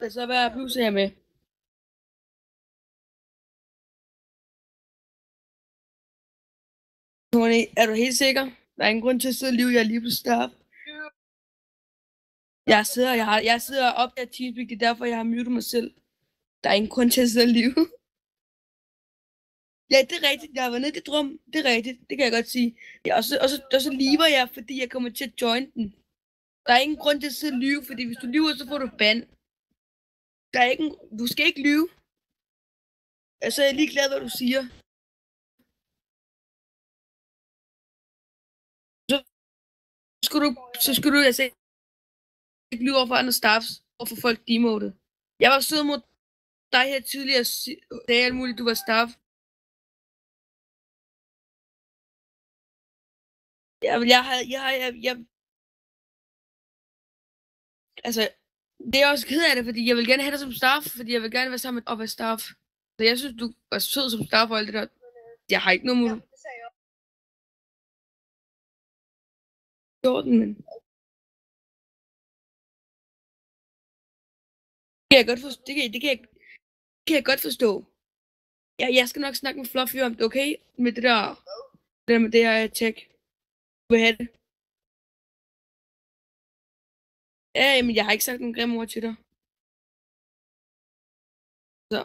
Det så være bluser jeg med. Tony, er du helt sikker? Der er ingen grund til at sidde og lyve, jeg er lige på start. Jeg sidder og opdager Teamspeak, det er derfor, jeg har mutet mig selv. Der er ingen grund til at sidde og lyve. Ja, det er rigtigt. Jeg har været nede i det rum. Det er rigtigt. Det kan jeg godt sige. Ja, og så lever jeg, fordi jeg kommer til at join den. Der er ingen grund til at sidde og lyve, fordi hvis du lyver, så får du ban. Der er ikke du skal ikke lyve. Altså, jeg er ligeglad, hvad du siger. Så så skulle du altså ikke lyve over for andre staffs, og for folk demoted. Jeg var sød mod dig her tidligere, sagde alt muligt, du var staff. Altså, det er også ked af det, fordi jeg vil gerne have dig som staff, fordi jeg vil gerne være sammen med og være staff. Så jeg synes, du er sød som staff og alt det der. Jeg har ikke noget mod Jordan, men det kan jeg godt forstå. Det kan jeg godt forstå. Jeg skal nok snakke med Fluffy om det, okay? Med det der tech. Du vil have det. Ja, men jeg har ikke sagt en grim ord til dig. Så.